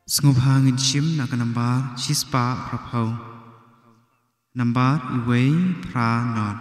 Sngubhangin shim na kanambar shispa prapho. Nambar iway pra not.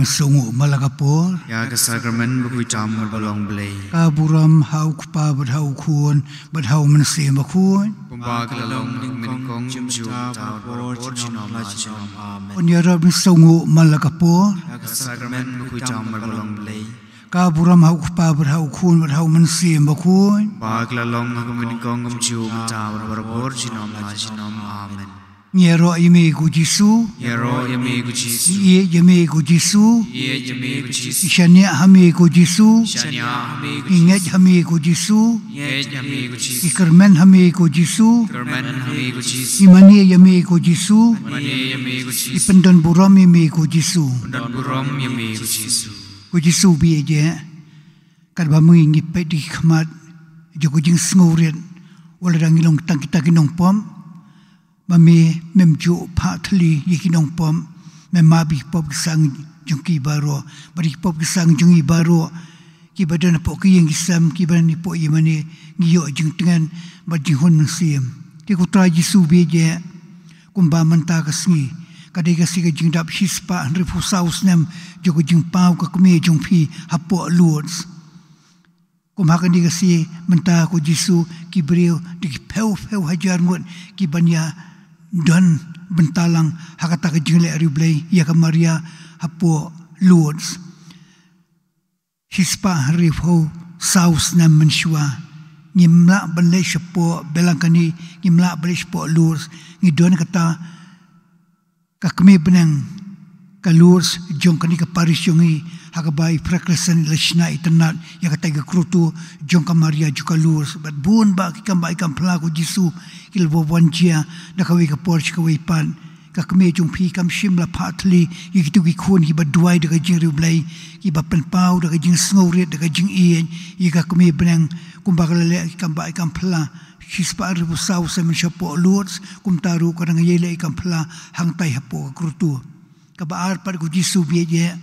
Sungu malakapur Ya ke sakramen Bakhuid jam balong belai. Kaburam hau kupa badhau kuon badhau mensi Bakhuid. Pumba kelalong ning kong jumju ta bor chinom la chinom amen. Onyaram sungu malakapur Ya ke sakramen Bakhuid jam balong belai. Kaburam hau kupa badhau kuon badhau mensi Bakhuid. Pumba kelalong ning kong jumju ta bor chinom la chinom amen. Nyero yeme ku Jisu, Yero yeme ku Jisu, Ye yeme ku Jisu, Ye yeme ku Jisu, Shania hame ku Jisu, Shania hame ku Inget hame ku Jisu, Inget hame ku Jisu, Ikermen hame ku Jisu, Kerman hame ku Jisu, Imani yeme ku Jisu, Mane yeme ku Jisu, Ipendon buram yeme ku Jisu, Dan buram yeme ku Jisu. Ku Jisu biye kad ba mengi pedi khmat jogo jing snguret wala dangilong tangkita kinong pom. Mami memju patli yikinong pom memabi pop kisang jungki baro bari pop kisang jungi baro ki badan pok ki yang kisam ki badan ni pok yimani ngiyo jung tengan bajing hun mensim ki kutra Jisu beje kumba menta kasngi kadai kasi ka jing dap hispa rifu saus nem jogo jing pau ka kme jung pi hapo lords kumhakan di kasi menta ko Jisu ki brio di peu hajar ngot ki banya dan bentalang hakata ke jingle ariblay ya ke Maria hapo Lourdes hispa rifo saus na menshua ngimla balay po belangkani ngimla balay po Lourdes ngidon kata kakme benang ka Lourdes jong kani ka Paris yongi hakabai praklasan lashna itanat ya kata ga krutu jong ka Maria juga Lourdes bat bun ba ki kambai kam pelaku Jisu ilbo wanjia da kawi ka porch kawi pan ka kme jong pi kam shimla patli yikitu ki khon ki badwai da jing riblai ki ba pen pau da jing sngoret da jing ien yi ka kme benang kumba ka le kambai kam pela hispa ribu sau se men shapo Lourdes kum taru ka nang yele kam pela hang tai hapo krutu ka ba ar par ku Jisu biye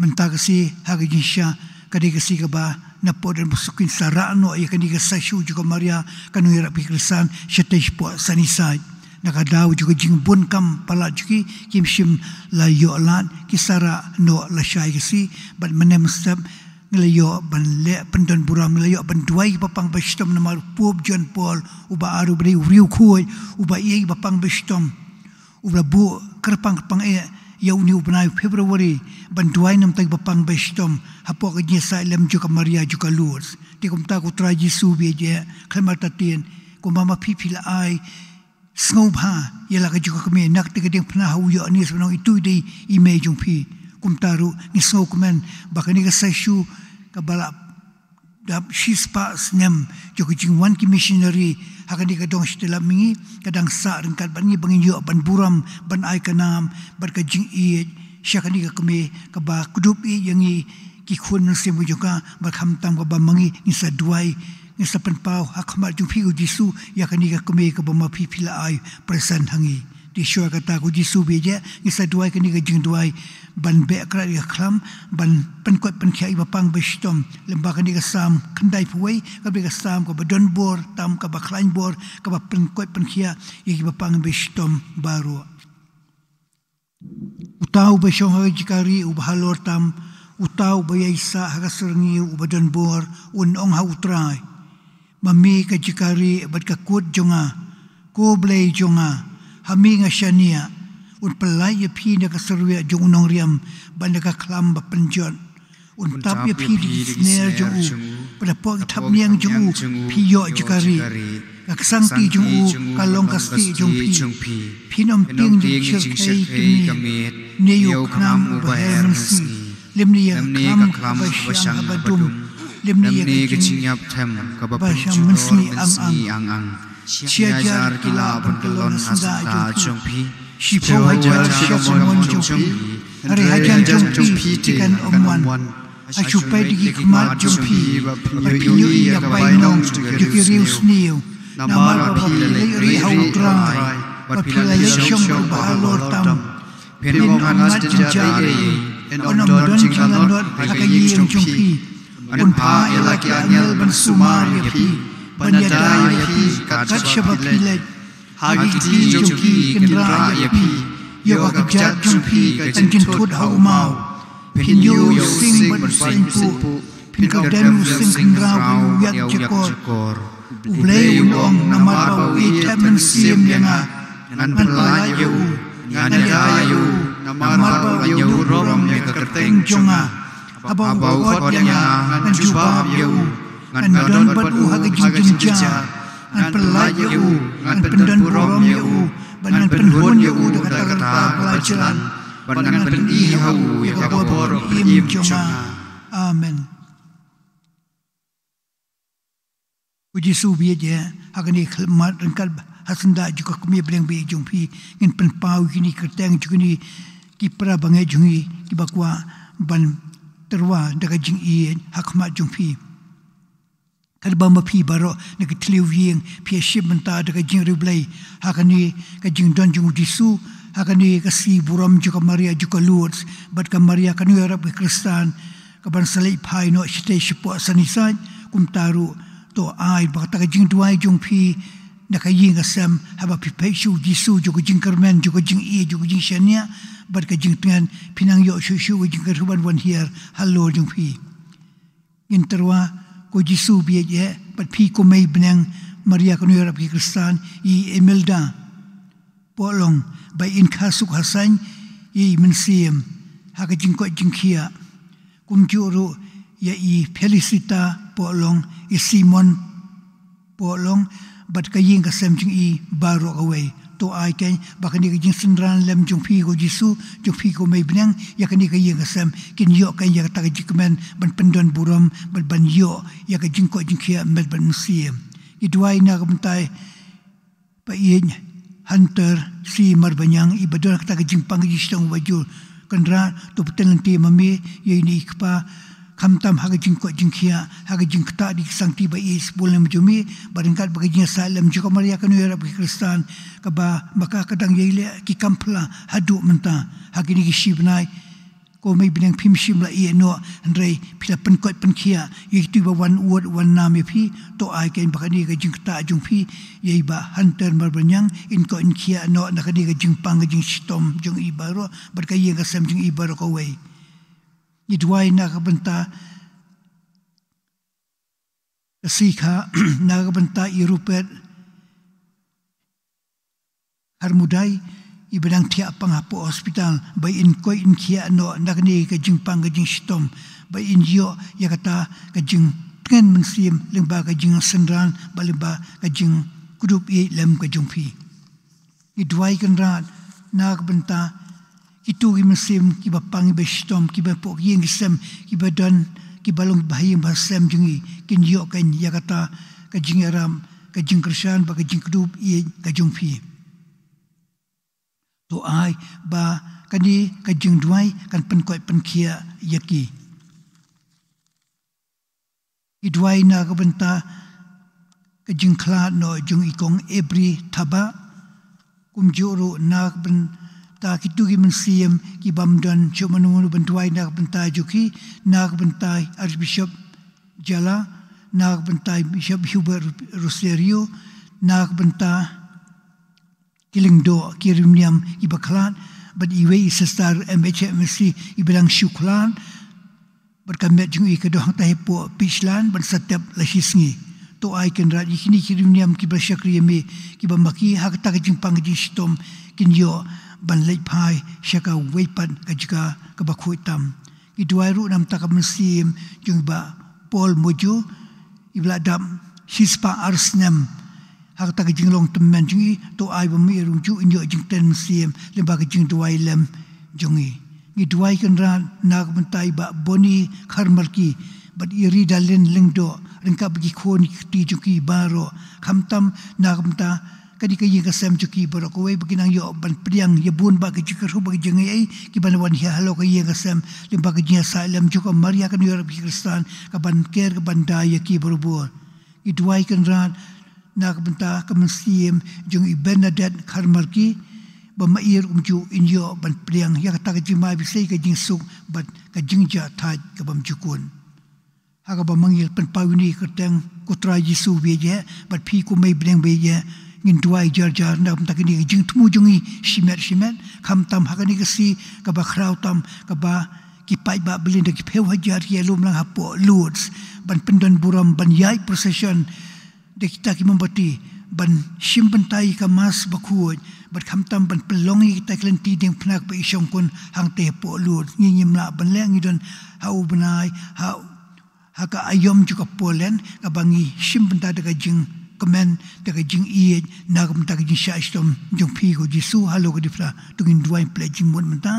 menta kasi hagi jinsha kade kasi ka ba napo dan busukin sarano ya kani kasasyu juga Maria kanu ira pikrisan syatay po sanisay nakadaw juga jingbun kam pala juki kimshim layo lan kisara no lasyay kasi but menem step ngelayo ban le pendon buram ngelayo ban duai bapang bestom nama pub John Paul uba aru beri riu kuy uba iei bapang bestom uba bu kerpang ya uni ubnai Februari bantuai nam tag bapang bestom hapo kanya sa ilam juga Maria juga Lourdes di kumta ko try Jesu beje klematatin kumama pipila ai snobha yala ka juga kami nak tigading pernah huyo ni sebenong itu di image jong pi kumtaru ni snow kumen bakani ka sesyu kabala dap shispa snem juga jing one missionary hakani ka dong stela mingi kadang sa rengkat ban ni bangin yo ban buram ban ai kanam ban ka jing i syakani ka kami ka ba kudup i yangi ki khun semu juga ba kham tam ka ba mangi ni sa duai ni sa pen pau hakmat jung pi Jesu yakani ka kami ka ba ma pi pila ai present hangi di syua kata ku Jesu beje ni sa duai kani ka jing duai ban be kra ya khlam ban pen kot pen khai bapang bestom lemba kan di kasam kendai puai ka be kasam ko badon bor tam ka ba klain bor ka ba pen kot pen khia ya bapang bestom baru utau be shong ha jikari u bahalor tam utau be isa ha serni u badon bor un ong ha utrai mami ka jikari bat ka kut jonga ko blai jonga hami nga shania un pelai ya pi na kaserwe jong nong riam banda ka klam ba penjon un tap ya pi di snare jong pada pok tap niang jong pi yo jikari ka sangti jong kalong kasti jong pi nom ting di chirkai kami ne yo kram ba hersi lim ni ya kram ba shang ba dum lim ni ya chinyap them ka ba shang mensi ang chia jar kila ban kalon sanda jong pi Shipo hajar syamon jumpi, hari hajan jumpi tikan omwan. Acupai digi kemat jumpi, berpinyu iya bainong jukiriu sniu. Nama berpilai rihau trai, berpilai syong berbalor tam. Pinong anas jenjari, onam don jinglanot agayim jumpi. Unpa elaki angel bersumar yapi, banyadai yapi, kacat syabapilai. Hagi jumpi kendra yapi, yo agak jumpi kanjin tut hau mau. Pinyu sing bersimpu, pinkadem sing kendra yak jekor. Ublay ulong namar bau itamen sim yana, nan pelay yu, nan yayu, namar bau yu rom yak kerteng jonga. Abau kot yana, nan jubab yu, nan don batu hagi jinja. An pelaj yu, an pendan burom yu, ban penhun yu dekat kata pelajaran, ban penihau ya kabor im jonga. Amen. Puji subi aja, agani kelmat rengkat hasenda juga kami beleng be jumpi, ngin penpau kini kerteng juga ni kipra bangai jungi kibakwa ban terwa dekat jing i hakmat jumpi. Kadba mapi baro na kitliw ying pia ship menta da kajing riblay hakani kajing don jung Jesu hakani kasi buram juga Maria juga Lourdes bat ka Maria kanu yarap ke Kristan kaban salai pai no shite shipo sanisay kumtaru to ai bakta kajing duai jung pi na kajing asam haba pi pesu Jesu juga jingkermen juga jing i juga jing shania bat kajing tengan pinang yo shu jingkyrkhu wan here hallo jung pi interwa ko Jesu biye pat pi ko may benang Maria kanu yarap ki Kristan i Imelda polong by in kasuk hasan i mensim haka jingko jingkia kumjuru ya i Felicita polong i Simon polong bat kaying kasam jing i baro away to ai kan bakani kajing sendran lem jung pi ko Jesu jung pi ko may benang ya kani kaying kasam kin yo kan ya ta jikmen ban pendon buram ban yo ya kajing ko jingkia mel ban musim i duai na kabentai pa ien hunter si marbanyang i badon ta kajing pangijistong wajul kendra to petelanti mami ye ni kpa kamtam haga jingko jingkia haga jingkta di sangti ba is bolem jumi baringkat bagajnya salam juga Maria kanu yarap ki Kristan kaba maka kadang yele ki kampla hadu menta hagi ni shibnai ko may binang pimshim la no andre pila penkot penkia ye tu ba wan word wan nam phi to ai kain bakani ka jingta jung phi ye ba hunter marbanyang in ko in kia no nakani ka jingpang ka jing stom jung ibaro berka ye ka sam jung ibaro ko wei idwai na ka banta sikha na ka banta irupet harmudai ibadang tiap pangapo hospital by in koi in kia no nakni ka jingpang ka jing stom by in yo yakata ka jing tren mensim lemba ka jing senran balimba ka jing kudup ye lem ka jungpi idwai kan rat nak benta itu ki mensim ki bapang be stom ki ba pok yeng sem ki badan ki balong bahayang basem jungi kin yo kan yakata ka jing aram ka jing kersan ba ka jing kudup ye ka jungpi to ai ba kani ka jing duai kan penkoi penkia yaki idwai na ka benta ka jing khla no jung ikong every thaba kumjuru na ka benta kitu ki mensiam ki bamdan chumanu bentuai na ka benta juki na ka benta archbishop jala na ka benta bishop Hubert Rosario na ka benta kiling do kirimniam ibaklan but iwe sestar MHMC ibadang syuklan berkamet jung ika dohang tahepo pislan ban setep lahisngi to ai ken rat ikini kirimniam ki basyakri me ki bambaki hak ta jing pangji stom kin yo ban leit pai syaka weipan ka jika ka Bakhuid tam idwai ru nam ta ka mesim jung ba Paul Mojo ibladam hispa arsnem hak tak jing long temen jungi to ai ba mi rung ju inyo jing ten sim le ba jing duai lem jungi ni duai kan ran nak bentai ba boni kharmarki but iri dalen lengdo rengka bagi khon ti juki baro khamtam nak benta kadi ka ying kasam juki baro ko wei bagi nang yo ban priang ye bun ba ka jingkyrkhu bagi jungi ai ki ban wan hi halo ka ying kasam le ba ka jing salam juka maria kan yo bi kristan ka ban ker ka ban da ye ki boro i duai kan ran nak benta kemensiam jung i Bernadette Karmarki ba mair umju inyo ban priang ya kata jimai bisai ka jing suk bat ka jingja thaj ka bam jukun ha ka ba mangil pen pawini kerteng kutra Yesu beje bat phi ku mai breng beje ngin duai jar jar na benta kini jing tmu jungi shimet kham tam ha kani kasi ka ba khrau tam ka ba ki pai ba belin de ki pheu hajar ki alum lang hapo lords ban pendon buram ban yai procession de kita ki membati ban simpentai ka mas Bakhuid bat khamtam ban pelongi kita klenti ding pnak pe isong kun hang te po lut ngim la ban leng idon hau benai ha ka ayom juga polen ka bangi simpenta de ka jing komen de ka jing i na kam ta ka jing sha stom jong phi ko Jesu halo ko difra tungin duai pledging mon menta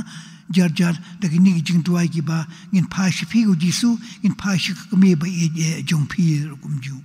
jar jar de ki ni jing duai ki ba ngin pha shi phi ko Jesu ngin pha shi ka me ba e jong phi kum ju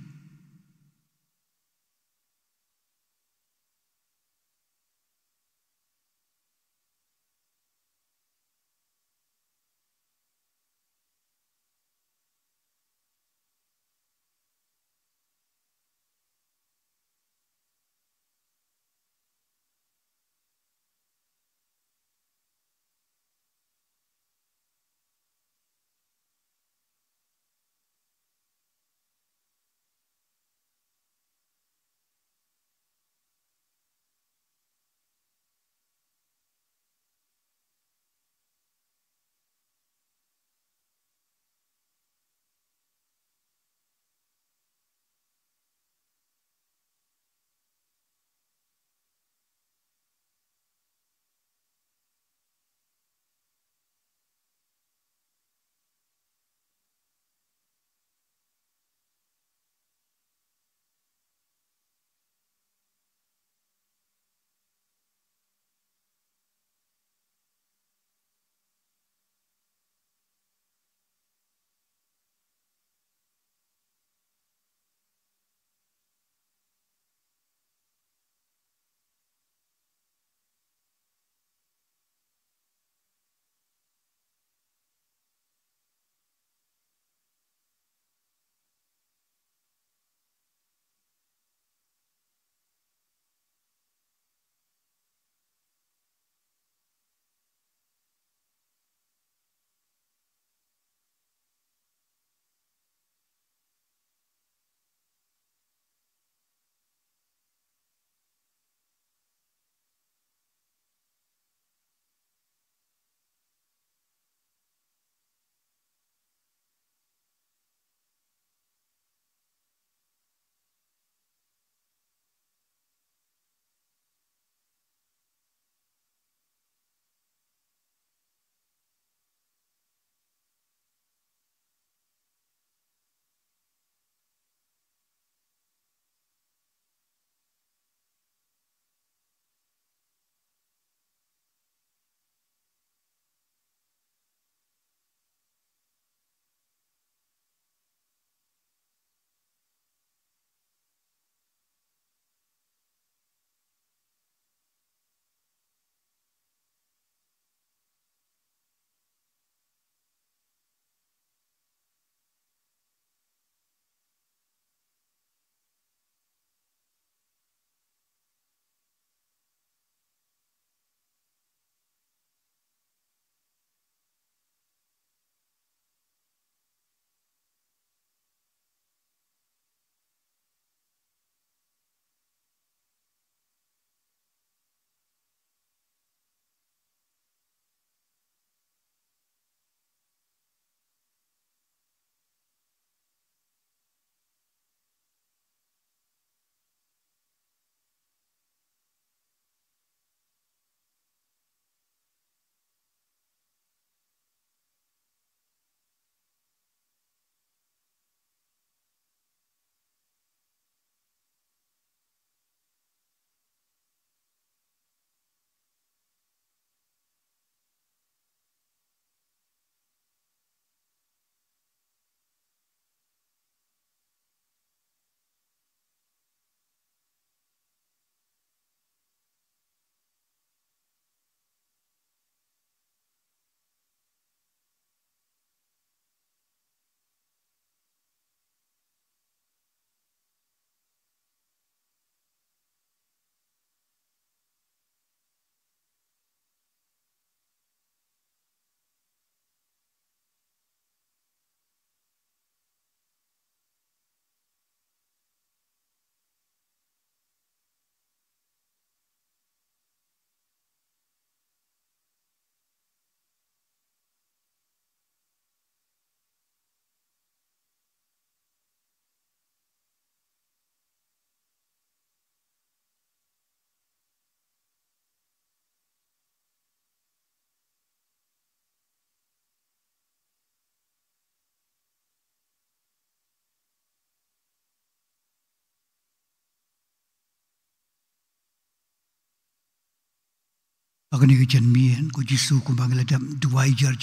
Agani ke janmian ko Jisu ko bangladam duai jar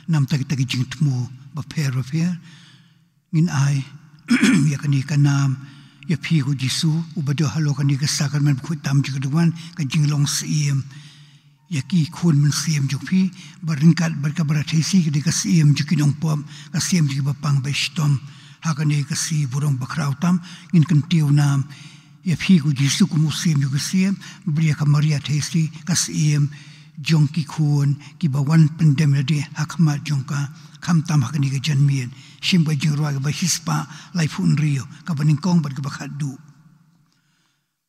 nam tagi jingtmu ba per ngin ai ya kani kanam ya phi ko Jisu ubado halo kani ke sakarman Bakhuid tam jigduan ka jinglong siem ya ki khun man siem jukpi baringkat berkabaratesi ke ka siem jukinong pom ka siem jiki bapang ba stom hakani ka si burong bakrau tam ngin kentiu nam ya phi ko Jisu ko musim juga siem bria ka Maria tesi ka siem Jingkyrkhu ki bawan pendem di hakmat jongka kam tam hakani ke janmian simba jingrwa ke bahispa laifun rio ka baningkong bad ke bakhadu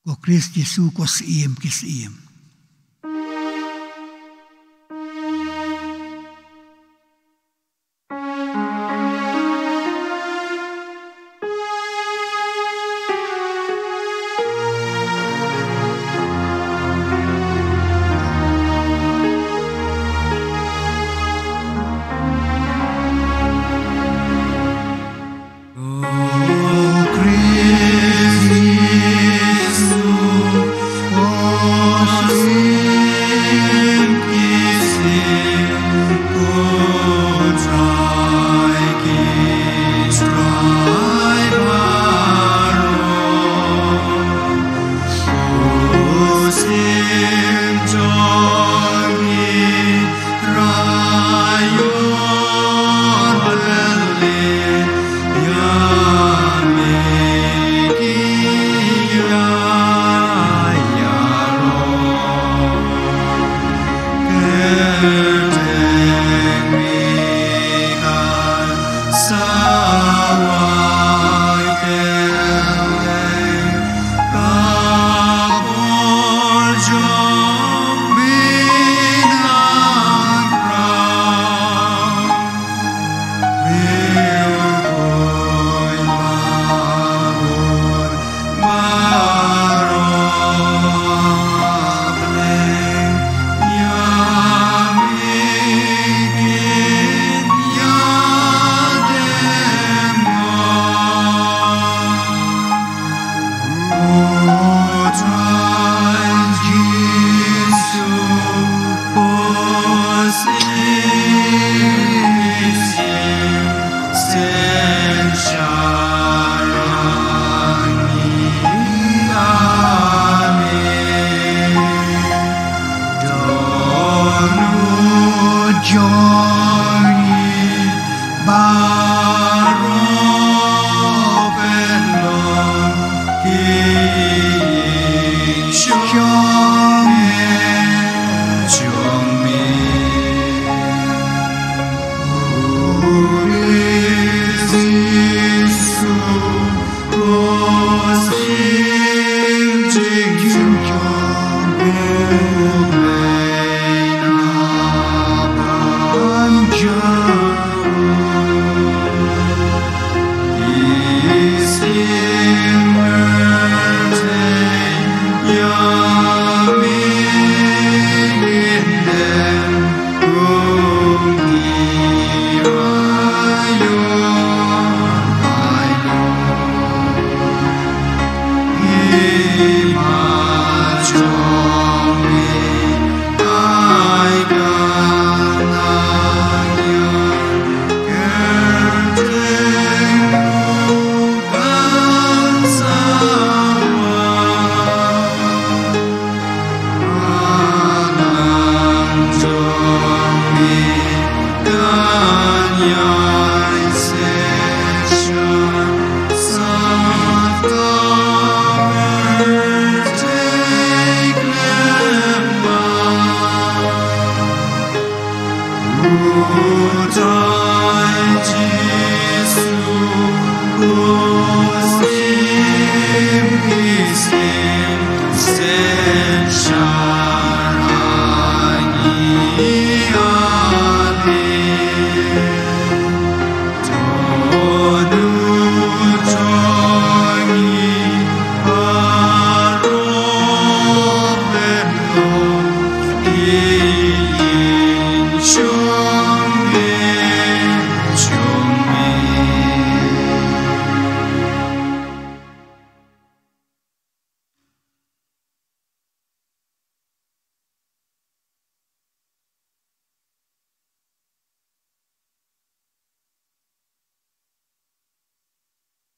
ko Kris Yesu ko siem ki siem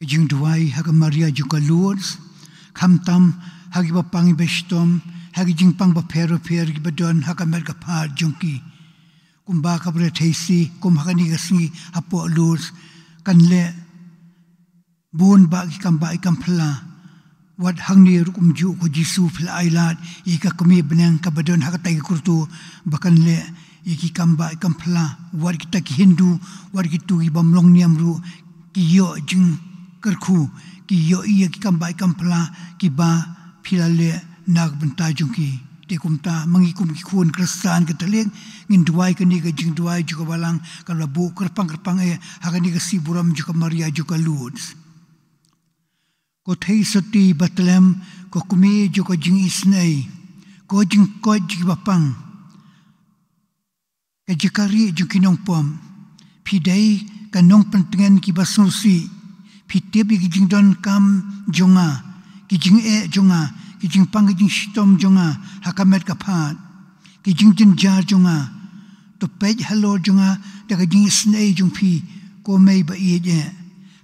Jing duai haga Maria juga Lourdes kam tam hagi bapangi bestom hagi jing pang ba pero gibadon haga merga par jungki kumba ka bre theisi kum haga ni gasngi apo Lourdes kan le bun ba ki kam ba ikam phla wat hangni rukum ju ko jisu phla ailat ika kami benang ka badon haga tai kurtu bakan le iki kam ba ikam phla war kita ki Hindu war gitu ki bamlong niamru ki yo Jingkyrkhu ki yo iya ki kambai kampla ki ba philale nag banta jungki te kumta mangikum ki khun Kristan ka taleng ngin duai ka ni ka jing duai juga balang ka labu kerpang hagani ka siburam juga Maria juga Lourdes ko thei soti Bethlehem ko kumi juga jing isnei ko jing ko jing bapang ka jikari jungki nong pom pidai kanong pentingan ki basusi pitip ki jing don kam jonga ki jing jonga ki jing pang ki jing stom jonga hakamet kapat ki jing jar jonga to pej hello jonga da ki jing snei jung pi ko mei ba ye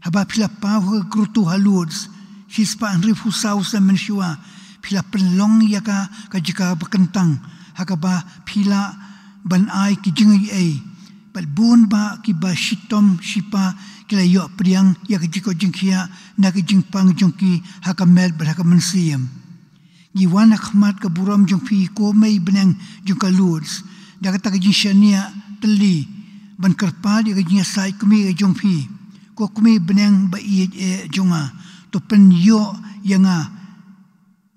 haba phila pa ho krutu Lourdes hispa anri fu sau sa menshua phila penlong yaka ka jika bakentang hakaba phila ban ai ki jing bun ba ki ba shitom shipa kila yo priang ya ki jiko jingkia na ki jingpang jongki hakamel berhakamansiam gi wana khmat ka buram jongpi ko mei benang jongka Lourdes da kata ki jinshania teli ban karpa dia ki jinsai kumi jongpi ko kumi benang ba e jonga to pen yo yanga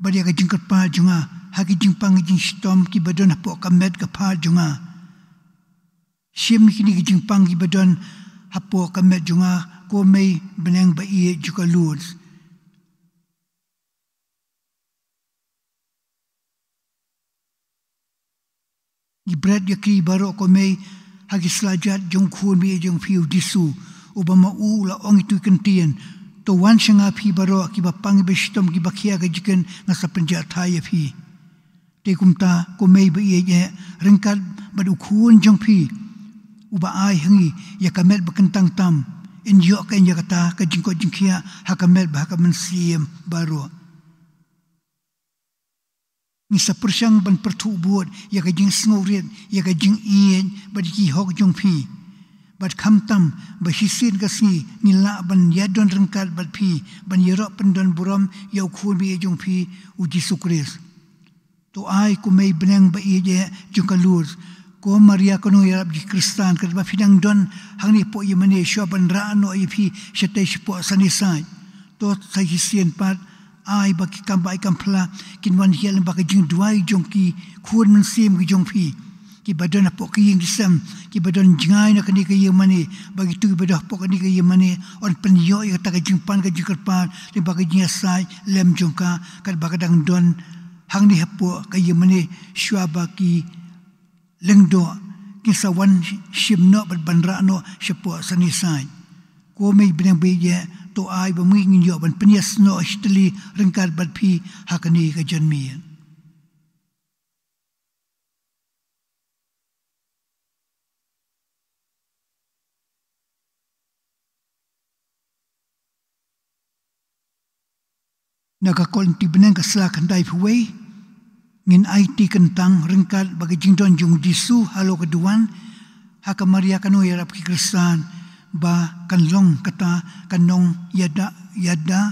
ba dia ki jingkarpa jonga haki jingpang jingstom ki badon po kamet ka pa jonga Shim kini ki jingpang ki badon hapo kamet junga ko mei benang ba iye juga Lourdes. Gibrat yakri baro ko mei hagi selajat jong khun mi jong fiu disu ubama u la ong itu kentien to wan shanga phi baro ki bapang bestom ki bakhia ga jiken ngasa penja thai phi te kumta ko mei ba iye ringkat badu khun jong phi uba ai hangi ya kamel bakentang tam injo kan ya kata ka jingko jingkia hakamel bahakaman siem baro ni sapursang ban pertu buat ya ka jing sngoret ya ka jing ien badiki hok jong phi bad kham tam ba hisin kasni ni la ban yadon rengkat bad phi ban yero pendon buram ya khun bi jong phi uji sukris to ai ku mei benang ba ye jong ka Lourdes ko Maria kono yarab di Kristan kat ba fidang don hangni po yemane shoban rano ipi shete shpo sanisai to sa hisien pat ai ba ki kam ba kam phla kinwan hial ba ka jing duai jongki khun man sim ki jongpi ki badon po ki ying sam ki badon jingai na kani ka yemane bagi tu badah po kani ka yemane on pen yo ya ta ka jingpan ka jikarpan le ba ka jiasai lem jongka kat ba kadang don hangni hapo ka yemane shwaba ki lengdo kisawan shimno banra no shepo sanisai ko mei benang beje to ai ba mingin yo ban penias no steli rengkar bad phi hakani ka janmian naga kon ti benang ka sla kan dai phuwei ngin IT kentang rengkat bagi jingdon jung disu halo keduan haka Maria kanu yarap ki Kristan ba kanlong kata kanong yada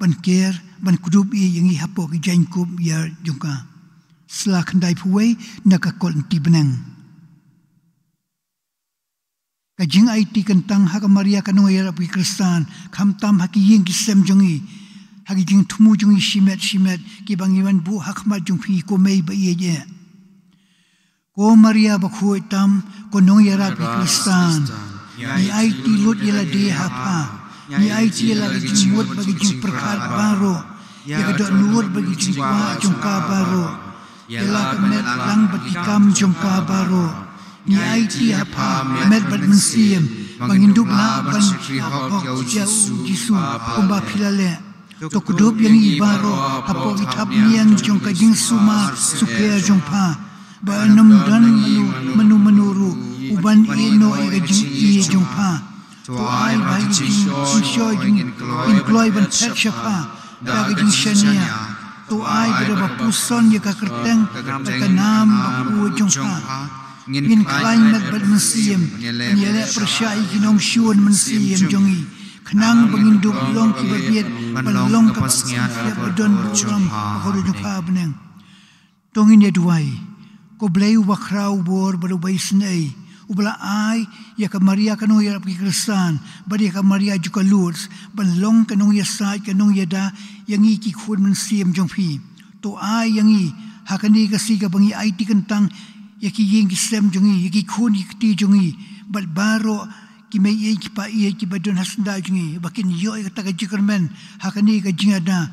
ban ker ban kudup i yangi hapo ki Jingkyrkhu yar jungka sla khandai phuwei nakakol ti benang ka jing IT kentang haka Maria kanu yarap ki Kristan khamtam haki ying ki sem jungi hagi jing thumu jung shimet ki bangiwan bu hakmat jung phi ko mei ba ye ko Maria Bakhuid tam ko nong yara bi Kristan ni ai ti lot yela de hapa ni ai ti yela jing mut bagi jing perkhat baro ya do nuot bagi jing ba jung ka baro yela kamet lang bagi kam jung ka baro ni ai ti hapa met bad mensiem bangindup la ban hok jisu kumba philale to kudup yang ibaro hapo itap niang jong ka jing suma supaya jong pa ba nam dan menu menuru uban ino e jing i jong pa ai bai jing shoy in gloi ban pet shapa da jing shania tu ai gre ba puson ye ka kerteng ka nam ba jong pa ngin klain mat bat mesiem ye le persai kinong shuon mesiem jongi kenang pengindup long kibabiet balong kapasngiat badon buram ko jong pa beneng tongin ye duai ko blei wakrau bor baru baisnei ubla ai ya ka Maria kanong ya pikirsan bari ka Maria juga Lourdes balong kanong ya sai kanong ya da yang iki khun men siem jong phi to ai yang i hakani ka si ka bangi ai ti kentang ya ki yeng ki sem jong i ki khun ki jong i bal baro ki me ye ki pa ye ki badon hasnda jong i bakin yo ka ta ka jikermen hakani ka jingada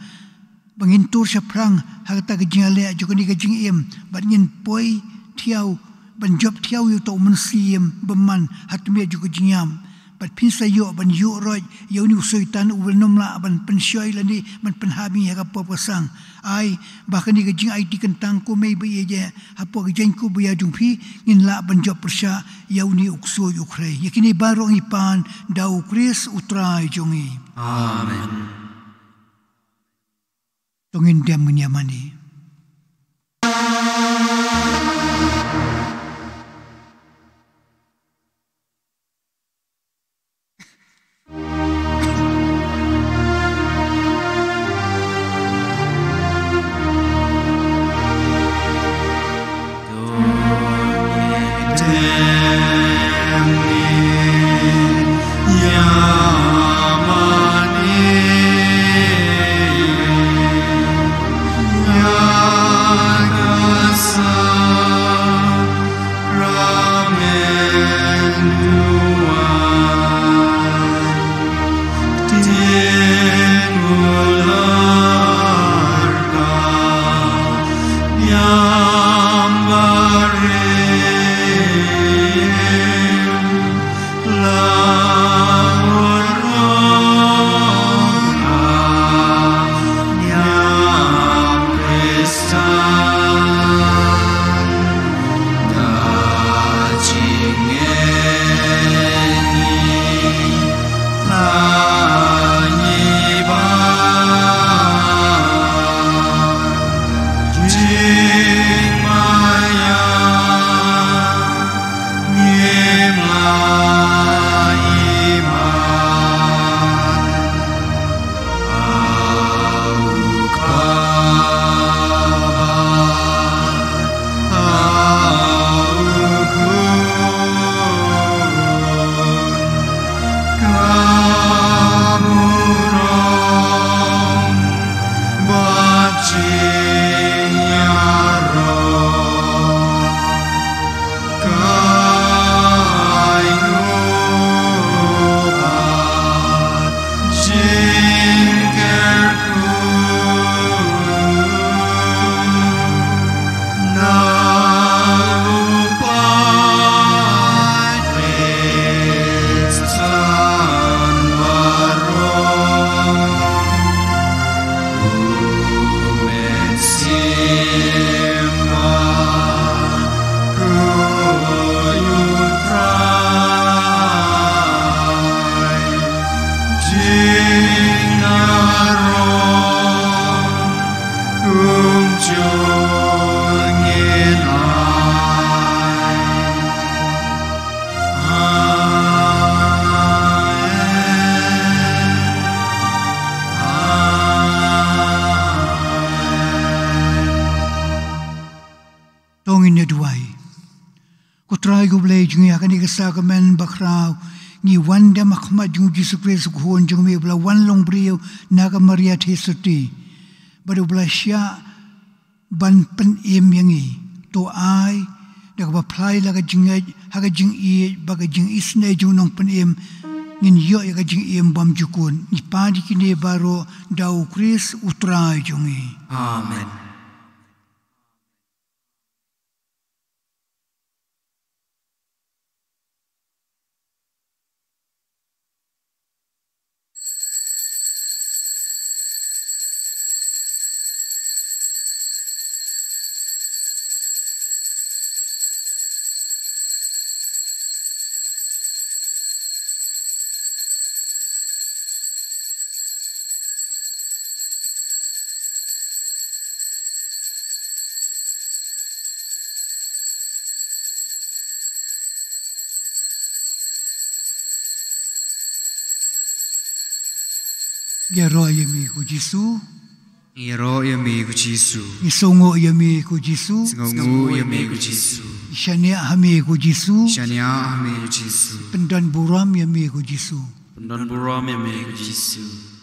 bangin tur sa prang hakata ka jingale jokani ka jing em bangin poi thiau ban job thiau yu to mun siem beman hatme juga jinyam bat pinsa yo ban yu roj yo ni usoitan u nom la ban pensyoi lani ban penhabi ha ka popasang ai bakani ka jing ai ti kentang ko mei be ye hapo ka jeng ko buya jung phi ngin la ban job persha yo ni ukso yu khrei yakini barong ipan dau kris utrai jongi amen tongin dem nyamani Sakamen bakrau ni wanda makma jung Jesus Christ kuon jung me bla wan long brio naga Maria Thesati baru bla sya ban pen em yangi to ai dak ba plai la ga jing ha ga jing i ba ga jing isne jung nong pen em ngin yo ya ga jing em bam jukun ni pa di kine baro dau Christ utrai jungi amen Yaro yami ku Jisu. Yaro yami ku Jisu. Isongo yami ku Jisu. Songo yami ku Jisu. Shania hami ku Jisu. Shania hami ku Jisu. Pendan buram yami ku Jisu. Pendan buram yami ku Jisu.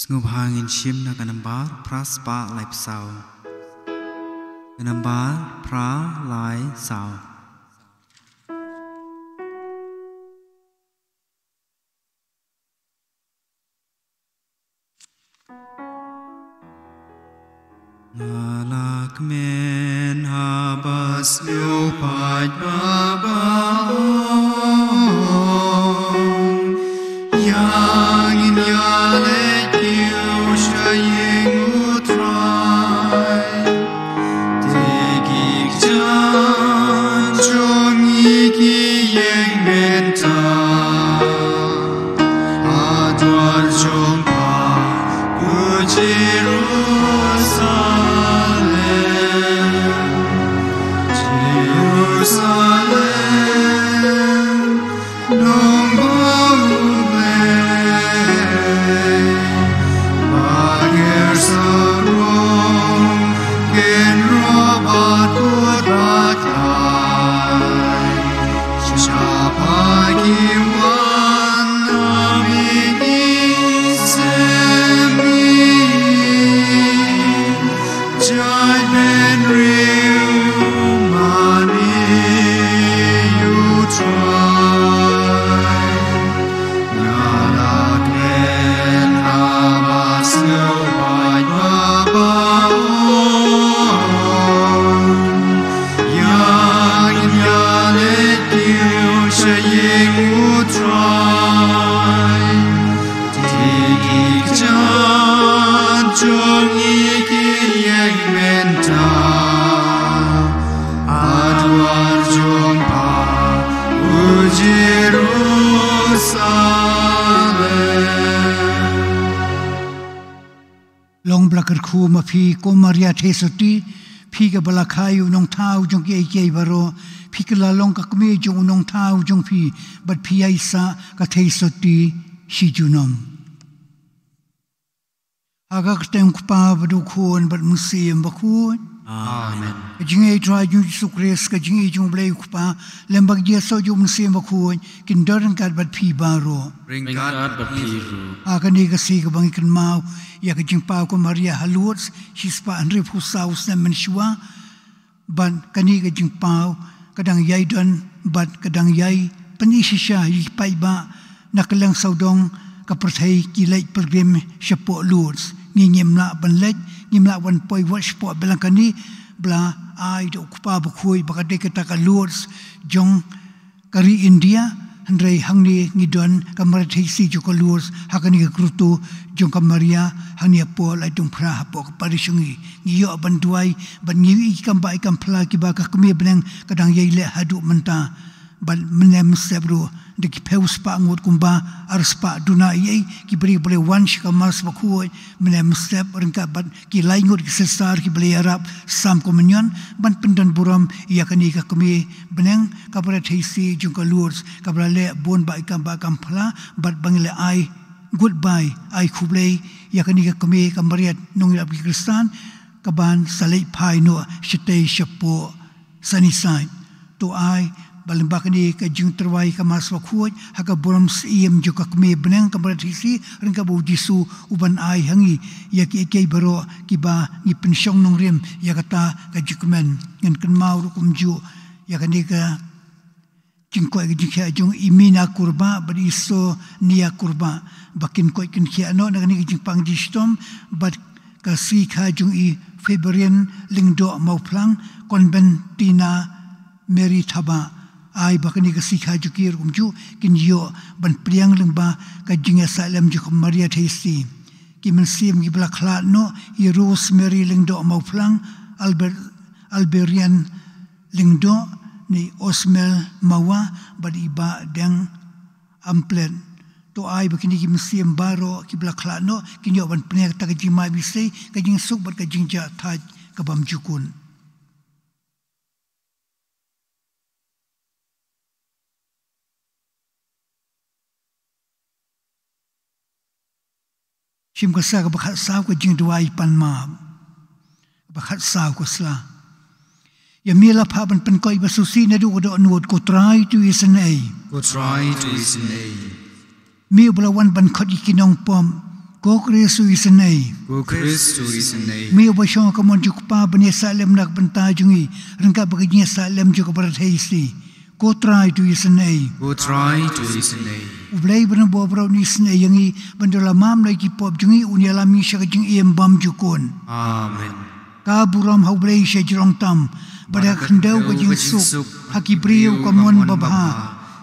Ngub hangin shim na kanambar pra spa lai psau. Kanambar pra lai sao. Ngalak men habas yo paj babang. Yang in yale Long Bakhuid ma phi ko Maria Thesoti phi ka bala khayu nong thau jong ki ai baro phi ka la long ka kme jong nong thau jong phi but phi ai sa ka Thesoti shi junom aga ka tem ku pa badu khon but musim Bakhuid. Amen. Jingai try ju sukres ka jingai jong blai ku pa lembag dia so ju musim Bakhuid kin doran kat but phi baro Ringkat but phi ru. Aga ni ka si ka bang kan mau ya ka jing pa ko Maria haluts shispa andre phusau semen shwa ban kani ka jing pa kadang yai don bat kadang yai panishisha yi pai ba nakalang saudong ka prathai ki lai program shapo luts ni nyemla ban lek nyemla wan poi wat sport belang kani bla ai do kupa Bakhuid bakade ka ka luts jong kari India Andre hangni ngidon kamarathi si joko luors hakani ka krutu jong kamaria hangni apo Laitumkhrah apo parisungi ngiyo banduai ban ngiwi ikamba ikampla kiba ka kami benang kadang yaile hadu menta ban menem sebru de ki peus pa ngot kumba arspa duna ye ki beri boleh wansh ka mas Bakhuid menem seb rengka ban ki laingot ki sesar ki boleh arab sam komunyon ban pendan buram ia kani ka kami benang kabra thaisi jong ka luors kabra le bon ba ikamba kampla bat bangle ai goodbye ai khublei ia kani ka kami kamariat nong ila Kristan kaban salai pai no shitei shapo sunnyside to ai balimbak ni ka jing terwai ka mas Bakhuid haka boram siem jo ka kme benang ka beratisi ring ka bu Jisu uban ai hangi ya ki ke baro ki ba ni pensyong nong rem ya kata ka jikmen ngan kan mau kum ju ya kan ni ka jingkoi ka jikha jong imina kurba beriso nia kurba bakin koi kin khia no na ni jingpang jistom bat ka si kha jong I Februarian lingdo mau plang konbentina Mary Thaba ai bakani ka sikha jukir kumju kin yo ban priang lengba ka jinga salam juk Maria Thesi ki mensim ki blakla no I Rosemary lingdo mau plang Alberian lingdo ni Osmel mawa badi ba deng amplen to ai bakini ki mensim baro ki blakla no kin yo ban priang ta ka jima bisai ka jing suk bat ka jingja thaj ka bam jukun Shim ka sa ka bakhat saw ka jing duai pan ma bakhat saw ko sla ya mila pa ban pen koi basusi na du do nuot ko try to is an a mi bla wan ban khot ikinong pom ko Kristo is an a mi ba shong ka mon juk pa ban salem nak ban ta jungi rengka bagnya salem juk barat heisi ko try to is an a Ublay ban bobro ni sne yangi bandala mam lai ki pop jungi unyala mi sha jing em bam jukon Amen. Ka buram haublay sha jirong tam bada khandau ko jing suk haki briu ko mon babha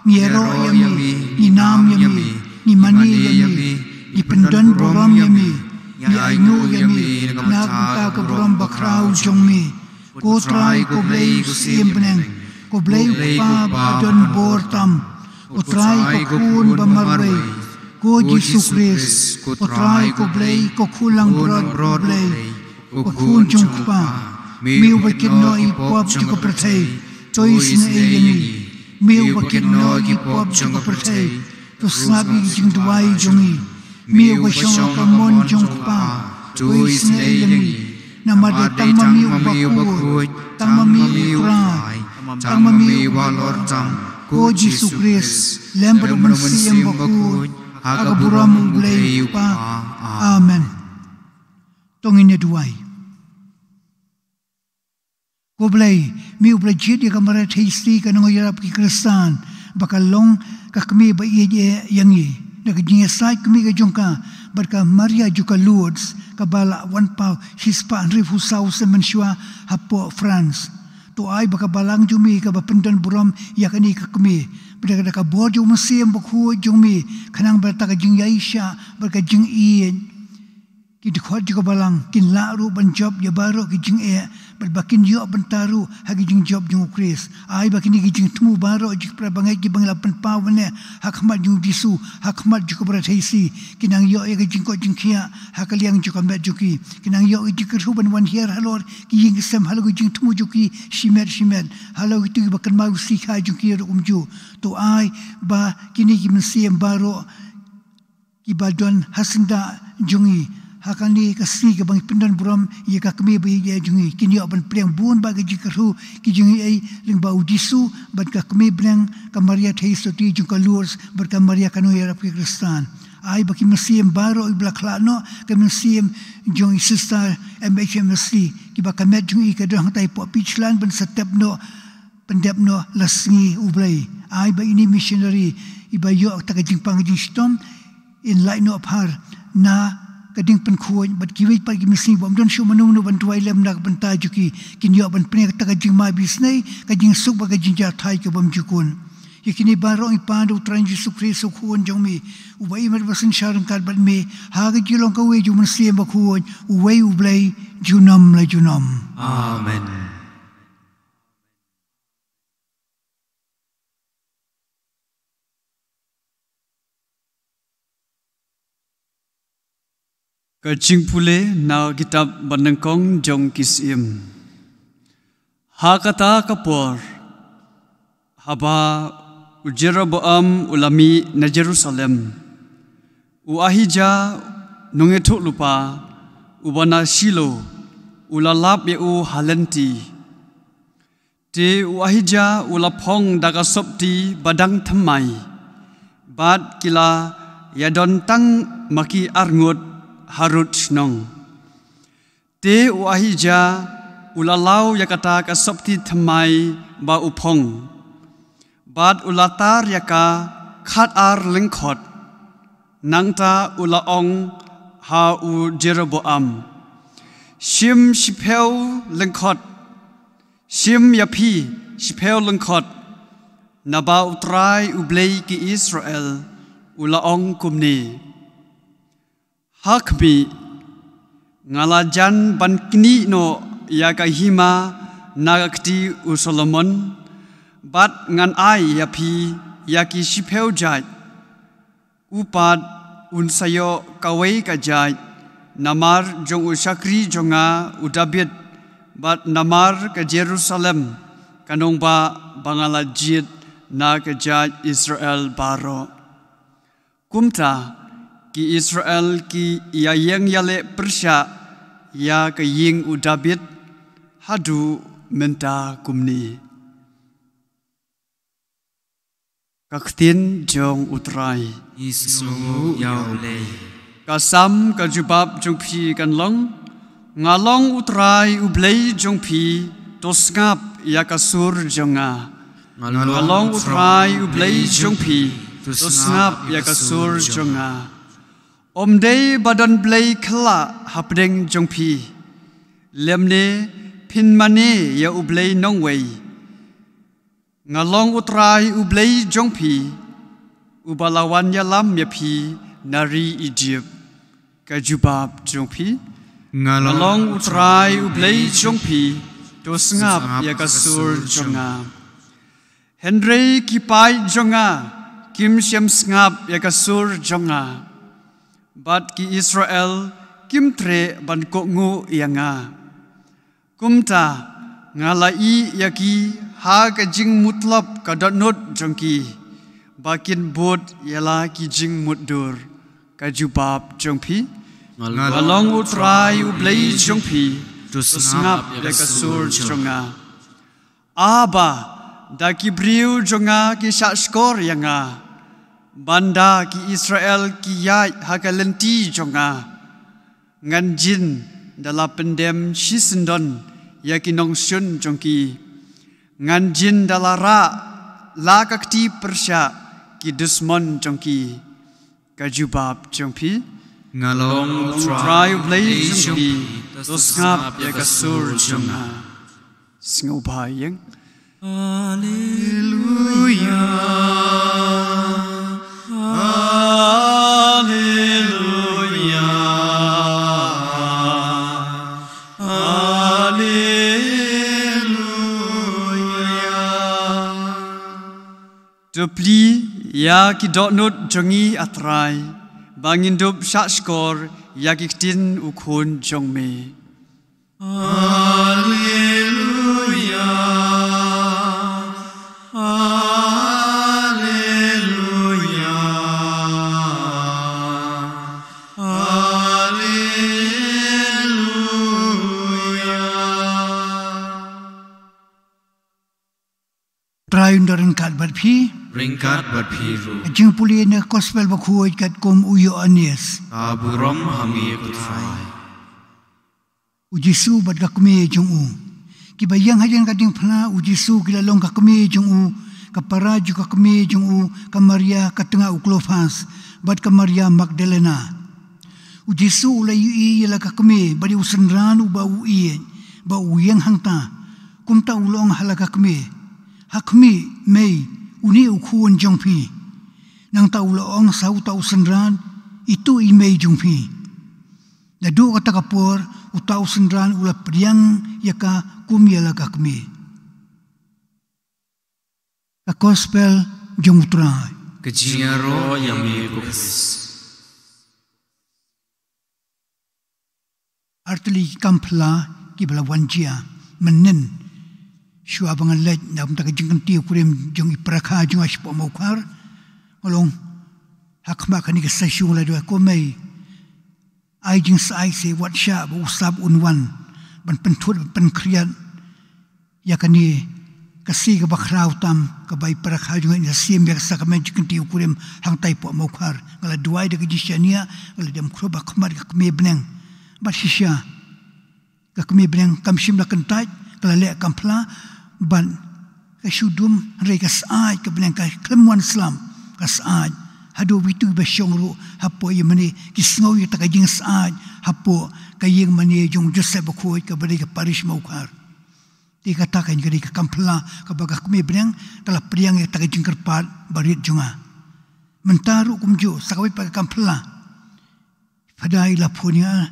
ngero yami ni nam yami ni mani yami ni pendon buram yami ni ainu yami na ka ka buram bakrau jongmi ko trai ko blay sim beneng ko blay pa badon bor tam Utray ko kun bamarway ko Jesus Christ utray ko blay ko kulang brod blay ko kun jung pa miu bakit no ipop jung ko pertay toy sina eyangi miu bakit no ipop jung ko pertay to snabi jung duway jungi miu basyong ka mon jung pa toy sina eyangi namade tangma miu Bakhuid tangma miu utray tangma miu walor tang ko Jesus Christ lembar mansiyang Bakhuid agaburam ulay pa amen tongin niya duway ko blay mi ublay jit ya kamarat heisti ka nang yarap ki Kristan bakalong kakmi ba iya yangi nagjinyasay kami ka jungka barka Maria juga Lourdes kabala wan pa hispa rifusaw sa mansya hapo France to ay baka balang jumi ka bapendan buram yakani ka kami pada ka bor jum sim Bakhuid jumi kanang berta ka jing yaisha berka jing ien ki dikhot juga balang kin la ru ban job ya baro ki jing e berbakin yo bentaru hagi jing job jung Chris ay bakini ki jing tumu baro jik pra bangai ki bangla pen pawane hakmat jung Jisu hakmat juga berathisi kinang yo e ki jing ko jing khia hakaliang juga met juki kinang yo Jingkyrkhu ban wan hier halor ki jing sem halo ki jing tumu juki shimet halo ki bakan mau sikha juki ro umju to ay ba kini ki mensiem baro ki badon hasenda jungi hakani kasi ka bang pendan buram ye ka kami ba ye jungi kini ban priang bun ba Jingkyrkhu ki jungi ai ling ba Jisu ban ka kami brang ka Maria Theiso ti jung ka Lourdes ber ka Maria kanu ya rap Kristan ai ba ki mesiem baro ibla khlano ka mesiem jung sister MHMC ki ba kamet jungi ka dong tai po pichlan ban setep no pendep no lasngi ublay ai ba ini missionary iba yo ta ka jingpang jingtom in light no par na kading penkuan bat kiwit pa gimisi bom don shu manung no ban tuai lem nak ban ta juki kin yo ban pne ta ka jing ma bisnei ka jing suk ba ka jing ja thai ka bom jukun yakini baro i pa do tran Jesus Christ so khun jongmi ubai mer basin sharan kar ban me ha ga jilong ka we ju man siem Bakhuid uwei ublay junam la junam amen. Kacing pule na kitab banengkong jong kisim. Hakata kapor haba Jeroboam ulami na Jerusalem. Uahija nongetuk lupa ubana Shilo ulalap u halenti. Te wahija ulapong dagasop ti badang thamai. Bad kila yadon tang maki arngut harut nong. Te wahija ulalau yakata kasop ti thamai ba upong. Bad ulatar yaka khat ar lengkhot. Nangta ulaong ha u Jeroboam. Shim shipeu lengkhot. Shim yapi shipeu lengkhot. Naba utrai ublei ki Israel ulaong kumni. Hakmi ngalajan bankni no yakahima nagakti u Solomon. Bat ngan ai yapi yaki shipeu jai. Upad unsayo kawai kajai. Namar jong usakri jonga udabit. Bat namar ke Jerusalem kanong ba bangalajit na kajai Israel baro. Kumta ki Israel ki yayeng yale persya ya ke ying udabit hadu menta kumni. Kaktin jong utrai Isu yaule. Kasam kajubab jong pi kanlong. Ngalong utrai ublei jong pi tosngap yakasur jonga. Ngalong utrai ublei jong pi tosngap yakasur jonga. Omdei badan blei khala hapdeng jong pi. Lemne pinmane ya ublei nongwei. Ngalong utrai ublei jong pi. Ubalawan yalam ya pi nari Egypt. Kajubab jong pi. Ngalong utrai ublei jong pi. Tosngap yakasur jonga. Henry kipai jonga. Kim shem sngap yakasur jonga. Bat ki Israel kim tre ban ko ngu yanga. Kumta ngalai yaki ha ka jing mutlap ka dotnot jongki. Bakin bot yala ki jing mutdur. Ka jubab jongpi. Ngalong utrai ublei jongpi. Tusngap yakasur jonga. Aba da ki briu jonga ki shashkor yanga. Banda ki Israel ki yai hakalenti jonga. Nganjin dala pendem shisendon yakinong shun jongki. Nganjin dala ra la kakti persya ki dusmon jongki. Kajubab jongpi. Ngalong utrai ublei jongpi. Tosngap yakasur jonga. Sngobayeng. Hallelujah. Hallelujah. Hallelujah. Dupli ya ki dotnut jongi atrai. Bangindup shashkor ya kiktin ukun jongme. Hallelujah. Hallelujah. Hallelujah. Trayun daran kat barpi. Ringkat berpiru. Jing puli na gospel Bakhuid kat kom uyo anies. Aburom hami kutrai. Ujisu bat kakme jong u. Kibayang hajan kading pna ujisu kilalong kakme jong u. Kapara juga kakme jong u. Kamaria katengah uklofas. Bat Kamaria Magdalena. Ujisu ulay ui yala kakme. Badi usenran u ba ui. Ba uyang hangta. Kumta ulong hala kakme. Hakme mei. Uni ukuan jong pi. Nang tau laong sau tau senran. Itu imei jong pi. Nadu kata kapur. Utau senran ula priang yaka kumyala kakme. Ka gospel jong utrai. Kejiaro yang mibukis. Artli kampla kibala wanjia menen. Shua bangan lej na punta ka jingkan tiyo kurim jong iprakha jong aspo maukar. Olong hakma ka ni ka sasyong la doa komay. Ai jing sa ai se wat sya ba usab unwan ban pentut ban kriat ya ka ni kasih ke bakrau tam ke bai parakha juga ni sim yak sakamen jikentiu kurem hang tai po mokar ngala duai de kejisiania ngala dem kroba khamar ka kme beneng bat shisha ka kme beneng kam shim la kentai kala le kampla ban ka shudum re ka sai ka beneng ka klemwan islam ka sai hadu witu ba shongru hapo yemani kisngau yi ta ka jing sai hapo ka yeng mani jong joseph Bakhuid ka bari ka parish mokar dikatakan jadi ke kampla ke bagah kami benang kalau priang yang tak jingkerpat barit junga mentaru kumju sakawai pakai kampla padai lapunya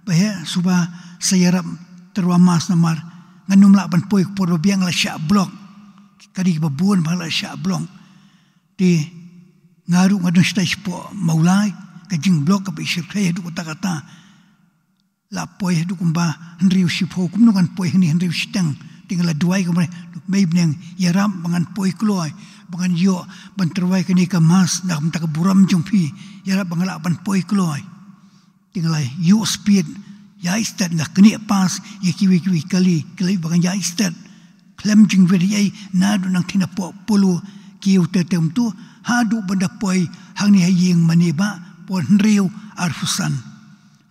bahaya suba sayarap terwamas namar nganum lapan poik podo biang la syak blok kadi babun bala syak blok di ngaru ngadun stage po maulai ke jing blok ke isir kaya du kata-kata la poi du kumba henriu sipo kumnungan poi ni henriu sitang tinggal duai kemana mai benang yaram bangan poi kloi bangan yo banterwai kini ke mas nak mentak buram jungpi yarap bangan lapan poi kloi tinggal yo speed ya istat nak kini pas ya kiwi kali bangan ya istat klem jing veri ai nadu nang tina po pulu kiu tetem tu hadu benda poi hang ni haying maniba pon riu arfusan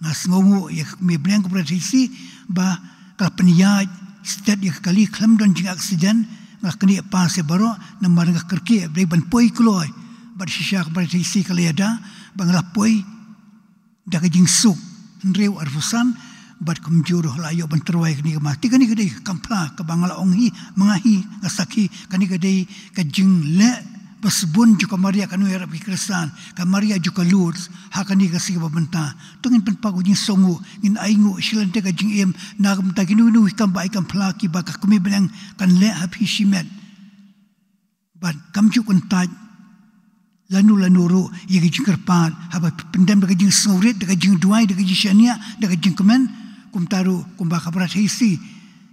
ngas ngongu ya me benang ko prediksi ba kalpaniya setiap dia kali kelam dan jing aksiden ngak kini pas sebaro namar ngak kerki bre ban poi kloi bar shisha bar isi kali ada bangla poi dak jing suk nreu arfusan bar kumjuro layo ban terwai kini mati kani gede kampla ke bangla onghi mangahi ngasaki kani gede ka jing le basbun juga Maria kanu era Kristen ka Maria juga Lourdes hakani ka siga babenta tungin penpagu jing songu ngin aingu silante ka jing em nagam ta ginu hikam bai kam plaki ba ka kumi benang kan le happy shimet ban kamju kun taj lanu ru ye ka jing kerpat haba pendam ka jing saurit ka jing duai ka jing shania ka jing kemen kum taru kum ba ka prathisi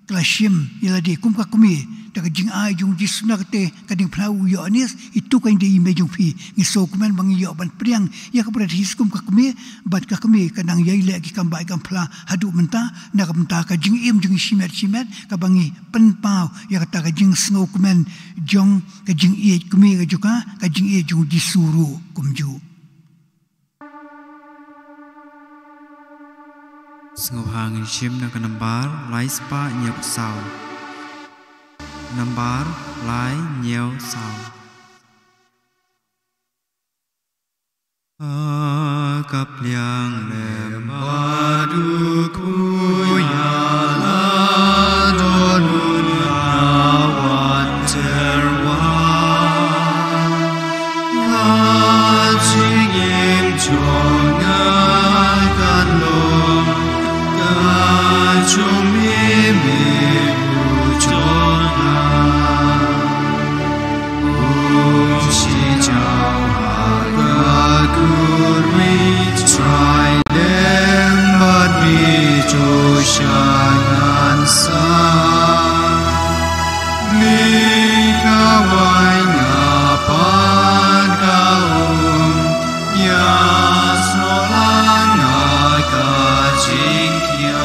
klashim iladi kum ka kumi daga jing ai jung jisna kate kading plau yo anis itu kan di ime jung fi ngiso kumen bang yo ban priang ya ka berat hiskum ka kumi bat ka kumi kadang yai le ki kam bai kam pla hadu menta na ka menta ka jing im jung shimet ka bangi pen pau ya ka ta ka jing snow kumen jong ka jing e kumi ka juga ka jing e jung disuru kumju Sngobhang shim na kanambar laispa nyap sao Nambar lai nhiều sao Cặp liang lem ba du ku ya la do nun na wat ter wa Ka jing im chong na kan lom Ka chung mi Try them, but me to shine and sun. Lika wainga pan kaum, ya solanga kajingkya.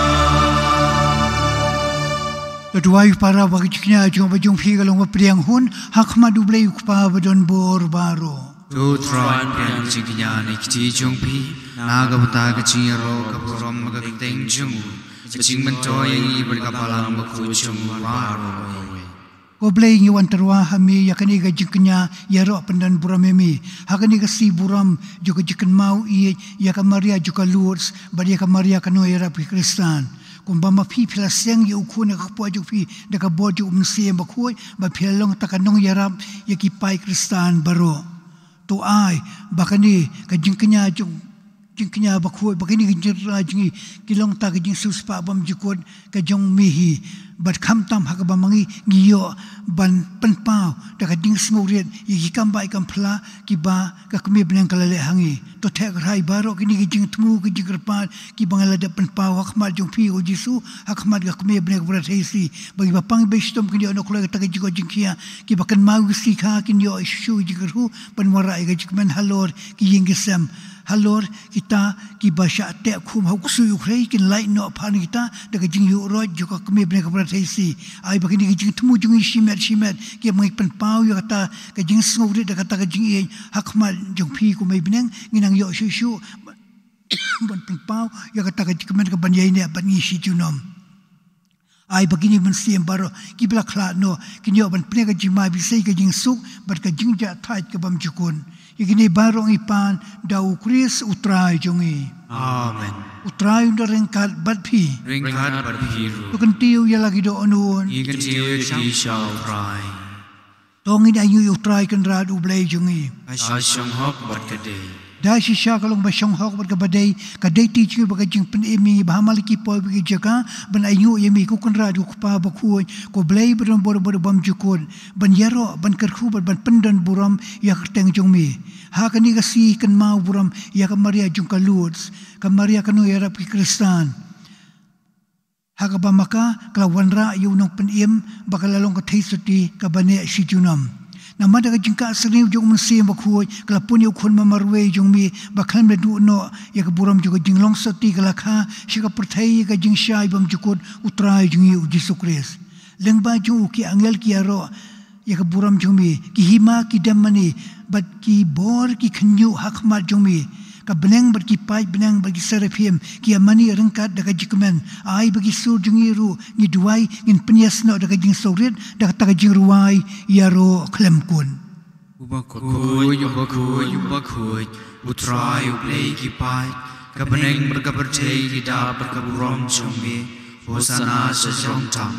Tuai para bagi ciknya jong bajong pi kalong priang hun hak madu blei ukpa badon bor baro. Tu tron priang ciknya ni kiti jong pi naga buta kecing ro kapurom magateng jung kecing mentoy berkapalang bakucung baro. Ko blei ngiwan terwa hami yakani ga ciknya yaro pendan buramemi hakani ga si buram juga jiken mau i ya Maria juga Lourdes bari ka Maria kanu era Kristen kumbama pi pilaseng yu kuna kapwa ju pi daka boju umsiem Bakhuid ba pilong takanong yarap yaki pai Kristen baro to ai bakani ka jingknya Bakhuid bakani ginjira jingi kilong ta ging suspa bam jukod ka jong mihi bat kham tam ha ba mangi giyo ban penpau daka ding smuriat yaki kambai kampla ki ba ka kemi benang kalale hangi to thek rai baro kini jing tmu ki jigerpat ki bangala da penpau hakmat jong pi o jisu hakmat ka kemi benang berat hesi bagi bapang bestom kini ono kula ta jigo jingkia ki bakan mau si kha kini yo shu jingkyrkhu panwara ga jikman halor ki yingesam halor kita ki basha te khum hau su ukhrei kin lai no phan kita daga jing yu ro joka kami bne ka prathesi ai bakini ki jing thumu jung shimet ki mai pen pau yo kata ka jing sngori daga ta ka jing e hakmal jung phi ku mai bneng nginang yo shu ban pen pau yo kata ka jing ka ban yai ne ban ni shi junom ai bagini ban siam baro ki bla khla no ki nyo ban pne ka jima bi sei ka jing suk bat ka jing ja thait ka bam jukun igini barong ipan dau kris utrai jongi amen utrai unda rengkat bat phi ringkat bat phi ru tu kan tiu ya lagi do onun i kan tiu ti shall try tongin ayu utrai kan rad ublai jongi a shong hok bat ka de da shisha kalong ba shong hok bat ka badai ka dei ti chi ba ka jing pen emi bhamal ki po bi jaka ban ayu yemi ku kan rad ku pa bakhuid ko blai bron bor bam jukun ban yaro ban kerkhu ban pendan buram ya teng jongmi ha kani ka si kan mau buram ya ka maria jung ka luts ka maria kanu ya rap ki kristan ha ka ba maka kala wanra yu nong pen im bakalalong ka theisuti ka bane si junam namada ka jingka sriu jong mun sim bakhuid kala pun yu khun mamarwe jong mi bakhan me du no ya ka buram ju ka jinglong sati kala kha shi ka perthai ka jing shai bam jukut utrai jung yu jisu kris lengba ju ki angel ki aro ya ka buram jong mi ki hima ki damani bat ki bor ki khnyu hakmat jong mi ka beneng bat ki pai beneng bat ki serafim ki amani rengkat daga jikmen ai bagi sur jung ru ni duai ngin penyas no daga jing sorit daga ta jing ruai yaro klem kun bakhuid utrai ublei ki pai ka beneng ber ka perthei ki da ber ka buram chumi hosana sa jong tam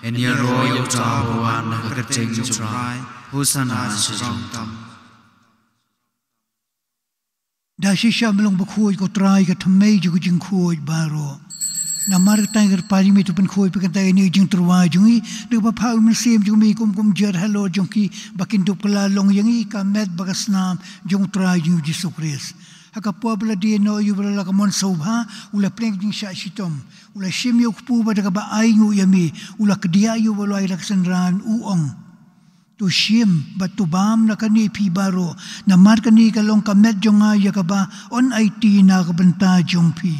en yaro yo ta wan ka teng utrai hosana sa jong tam da shisha melong bakhuid ko trai ka thamei ju jing khuid baro na mar tiger pari me tu pen khuid pe kan ni jing turwa jungi de ba phau min sim ju mi kum jer hello jong ki bakin dup kala long yangi ka met bagasnam jong trai ju jisu kris haka pobla di no yu bla ka mon sobha ula pleng jing sha shitom ula shim yu pu ba daga ba ai ngu yami ula kdia yu bla ai laksan ran uong tu shim batu bam na kani pi baro na mar kani kalong kamet jonga ya ka ba on IT na ka banta jong pi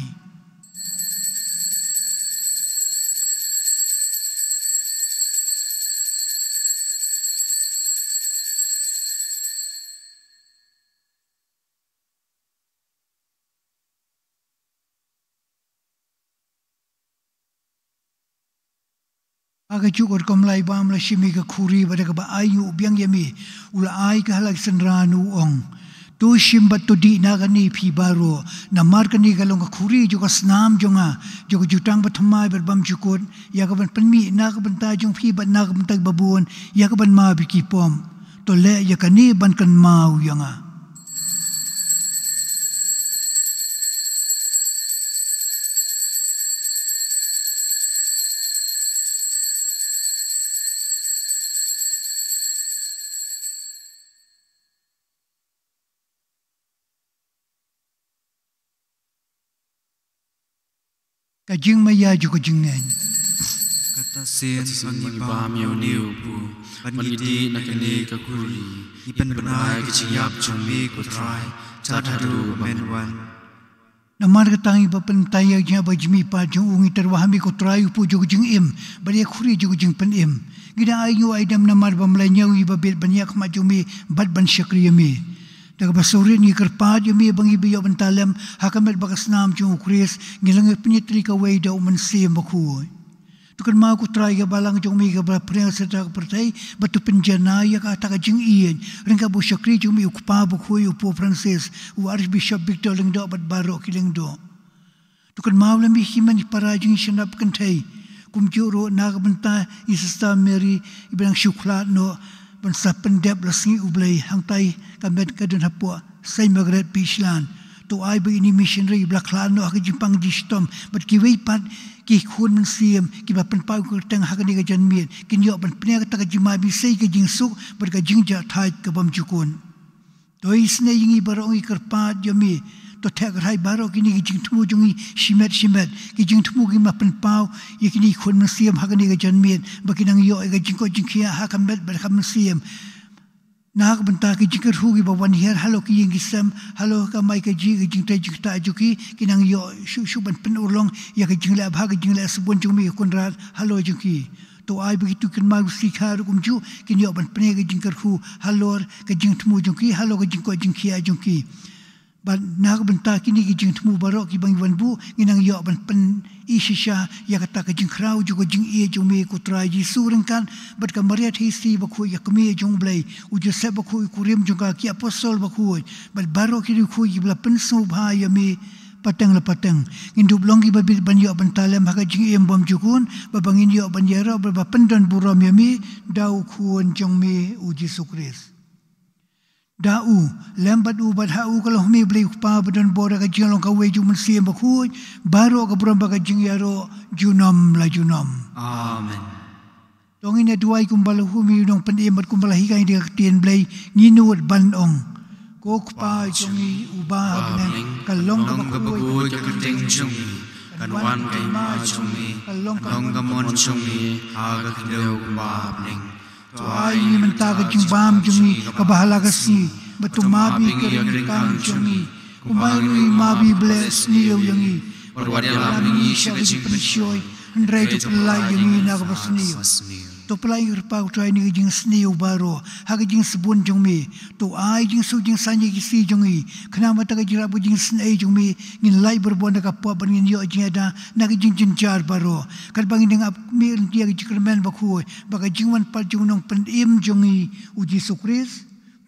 aga chukor komlai bam la shimi ka khuri ba ka ba ayu biang yami ula ai ka halak sanranu ong tu shim bat tu di na gani phi baro na mar kani galong ka khuri ju ka snam jonga ju jutang ba thamai ber bam chukot ya ka ban panmi na ka ban ta jong phi ba na ka ban tag babun ya ka ban ma bi ki pom to le ya kani ban kan mau yanga ka jing maya ju ka jing nen kata sen sangi bam yo niu pu panidi na kani ka kuri ipan benai ka chiyap chumi ko try tatadu men wan na mar ka tangi ba pen taya nya ba jimi pa jung ungi terwahami ko try pu ju jing im ba ye khuri ju jing pen im gida ayu aidam na mar ba mla nyau ba bet banyak ma jumi bat ban shakri yami daga basurin ni kerpad yumi bangi biyo bantalem hakamet bakas nam jung kris ngilang penitri ka way da uman sim bakhu tukan ma ku try ga balang jung mi ga ba preng seta ka pertai batu penjana ya ka ta jing ien ringka bu shakri jung mi ukpa bakhu upo francis u archbishop victor lingdo bat baro kilingdo tukan ma lam mi himan para jing shanap kantai kum juro na ga banta isista mary ibang shukla no ban sapen dep lasngi ublai hangtai kamet kadun hapua sai magret pishlan to ai ba ini missionary blaklan no ka jimpang distom but ki wei pat ki khun siem ki ba pen pau ko teng hakani ga janmien kin yo ban pne ka ta jima bi sei ka jingsuk ber ka jingja thai ka bam chukun to isne yingi barong ikarpat yomi to thak rai baro kini ki jingthu jungi shimet ki jingthu ki ma pen pau yekini khun siem hakani ga janmien ba kinang yo ga jingko jingkhia hakamet ber kham siem nak benta ke Jingkyrkhu ki bawan hier halo ki yang kisam halo ka mai ke ji ke jingtai jingta juki kinang yo shu ban pen urlong ya ke jingla bha ke jingla sebun jumi kunrat halo juki to ai begitu kan mau sikha kum ju kin yo ban pen ke Jingkyrkhu halor ke jingtmu juki halo ke jingko jingkhia juki ban nak benta kini ke jingtmu barok ki bang bu kinang yo ban pen isisha ya kata ke jingkrau juga jing e jumi kutrai ji surengkan bat ka maria thisi Bakhuid ya kami jong blai uju se Bakhuid kurim juga ki apostol Bakhuid bat baro ki khu ki bla pensu bha ya mi patang la patang indu blong ki babil ban yo ban talam ha jing em bom jukun ba bangin yo ban yara ba pendan buram ya mi dau khuon jong mi uji sukris dau lambat u bad hau kalau mi beli pa badan bora ka jing long ka we ju mun siem Bakhuid baro ka buram ba ka jing yaro junom la junom amen dong ina duai kumbala humi dong pendemat kumbala hikai dia tien blai nginut ban ong kok pa jongi ubah bnen kalong ka Bakhuid ka ting jongi kanwan kai ma jongi kalong ka mon jongi aga kideu ba bnen to ai ni menta ka jing bam jongi ka bahala ka si betu mabi ka kang jongi kumbali mabi bless ni yo yangi perwadialam ni ka jing pensoi ndrai tu pelai yangi na ka pasniyo to pelai urpa utrai ni jing sniyo baro ha ka jing sebun jongi to ai jing su jing sanyi ki si jongi khna mata ka jira bu jing snai jongi ngin lai berbon ka po ban ngin yo jing ada na ka jing jinjar baro kan bangin deng ap mi dia ki jikrmen Bakhuid ba ka jing wan pal jung nong pen im jongi uji sukris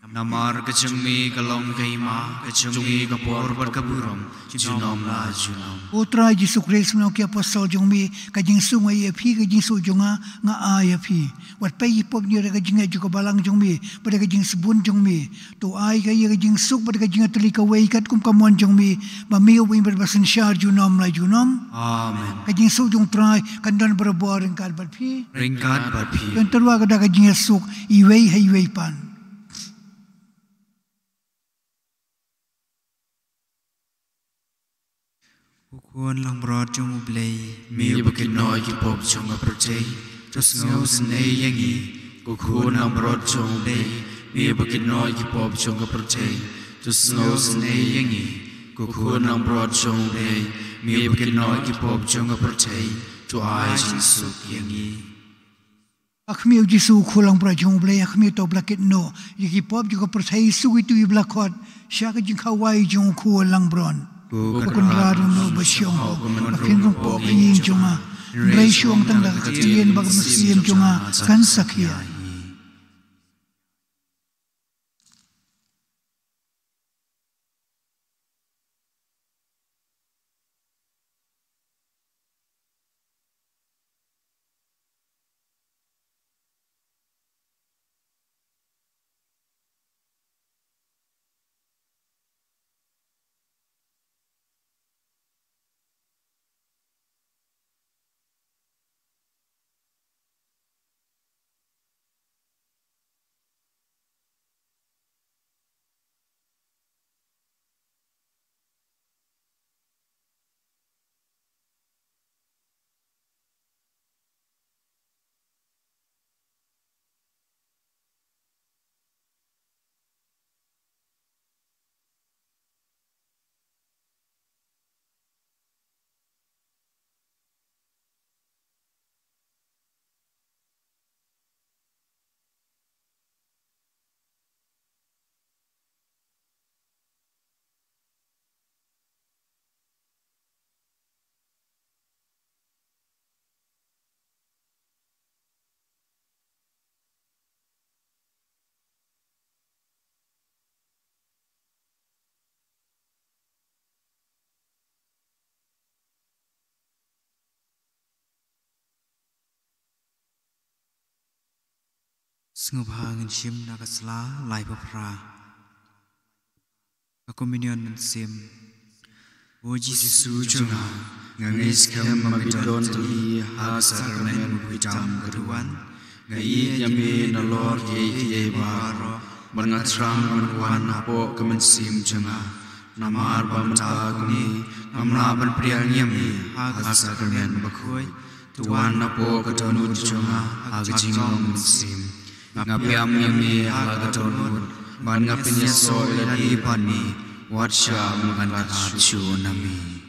namar ka jumi kalong kai ma ka jumi ka por bar ka buram junom la junom Utra Yesus Kristus no ki apostol jong mi ka jing su ngai phi ka jing su jonga nga a ya phi wat pe yi pop ni ka jing ju ka balang jong mi pada ka jing sebun jong mi to ai ka ye ka jing suk pada ka jing tali ka wei kat kum ka mon jong mi ba mi win ber basen shar junom la junom amen ka jing su jong trai kan don berbor kan bat phi ringkat bar phi kan terwa ka da ka jing suk i wei hai wei pan Ukun lang brod jung blay mi bukin noi ki pop jung aprotei tus ngau snei yangi ukun lang brod jung blay mi bukin noi ki pop jung aprotei tus ngau snei yangi ukun lang brod jung blay mi bukin noi ki pop jung aprotei tu ai Jesus yangi Akhmi Yesu khulang pra jong blai akhmi to blaket no yiki pop juga percaya su itu i blakot sya ka jing khawai jong khulang bron Bukan radu no basyong, makin kong po kanyin jonga, bray syong tanda katiyan bag muslim jonga kan sakya. Sngubhangin sim nakasla lai papra ka kominion nan sim o Jesu jonga ngangis kam mabidon li ha sakramen buitam kaduan ngai yame na lord ye baro mangatram manwan apo kamen sim jonga namar bamta kuni namla ban priang yame ha sakramen Bakhuid tuan apo katonu jonga ha jingong sim ngapiam yami halagatun ban ngapinya so iladi pani watsha makan kachu nami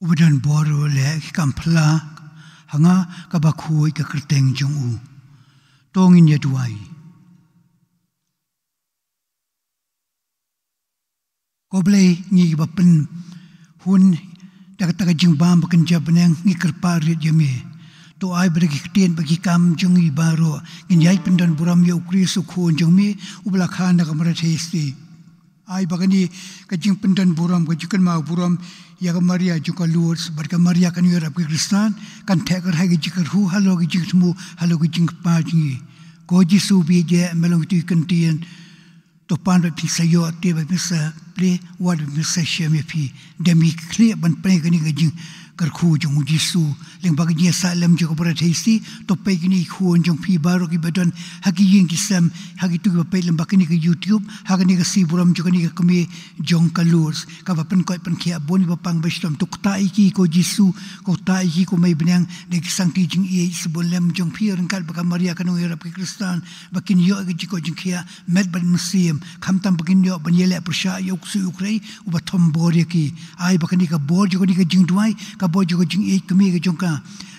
Udan boro le kampla hanga ka Bakhuid ka kerteng jong u tongin ya duai ko blai ni bapen hun daga taga jing bam bakan jabeneng ni kerparit yame to ai bagi ketien bagi kam jong i baro ngin yai pendan buram ya ukri su khon jong mi ubla khana ka mara thesti ai bagani ka jing pendan buram ka jikan ma buram ya ka Maria juga Lourdes barka Maria kan Europe Kristan kan teker hai Jingkyrkhu halo Jingkyrkhu halo Jingkpa jingi ko Jisu bi je melong tu kentien to pan ba pi sayo te ba misa ple wad misa sheme pi demi kle ban pre gani ga Jingkyrkhu jong Jisu leng bagi je salam jo ko prathesi to pe gini khon jong pi baro ki bedan hagi ying ki sam hagi tu ba pe lem bakini ka YouTube hagi ka si buram jo ni ka kami jong ka Lourdes ka ba pen koi pen khia boni ba pang bestom to ta iki ko Jisu ko ta iki ko mai benang de sang ti jing e sibon lem jong pi ran kal ba Maria kan Europe Kristan bakin yo ga ji ko jing khia med ban musim kham tam bakin yo ban yele persha yo su ukrai u ba thom bor ki ai bakani ka bor jo ni ka jing duai ka bor jo jing e kami ga jong ka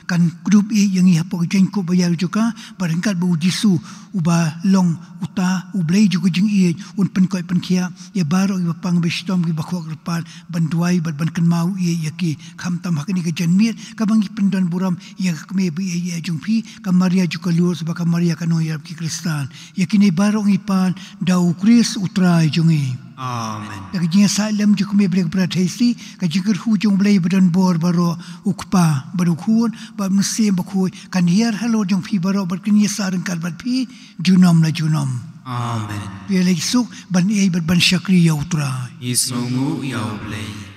kan grup e yang i hapo jeng ko bayar juga barangkat bu Jisu uba long uta ublei juga jing e un pen koi pen khia ya baro i pang bestom gi bakho kerpal banduai ban kan mau e yaki kham tam hakni ga janmir ka bangi pendan buram ya kme bi e jung pi ka Maria juga Lourdes ba ka Maria kan ya ki Kristan yakini baro ngi pan dau Kris utrai jungi amen Dagi jing salam jo kme brek prathesi ka Jingkyrkhu jong blei badan bor baro ukpa baru khun ba musim Bakhuid kan hier halo jong pi baro bar kini sarang kal bat pi junom la junom amen Pilih suk ban e ban syakri ya utrai isongu yaublei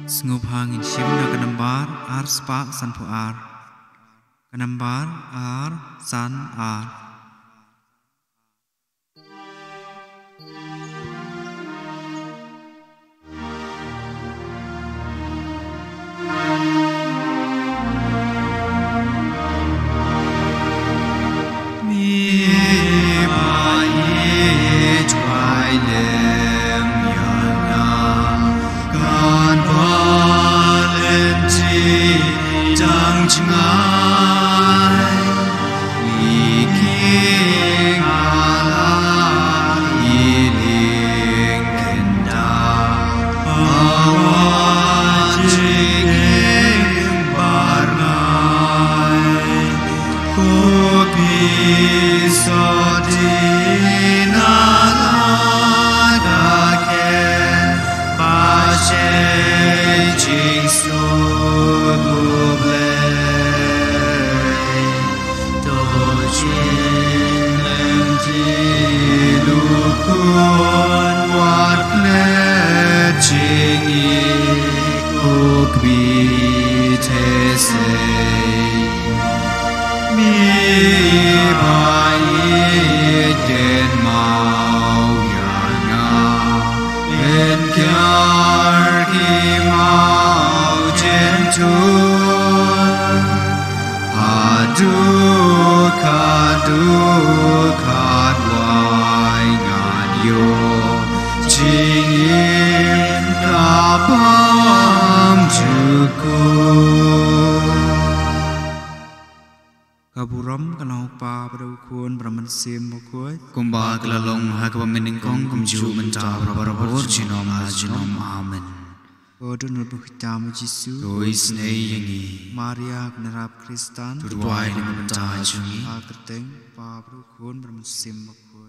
Sngub hangin shim na kanambar ar spa san pu ar kanambar ar san ar Kaburam kalau pa berukun bermansim Bakhuid kumba kelalong hakapamining kong kumju menta berabor jinom amen Odun berbukitam Jisu Dois nei yangi Maria penerap Kristan Tuduai ni menta jungi Akerteng pa berukun bermansim Bakhuid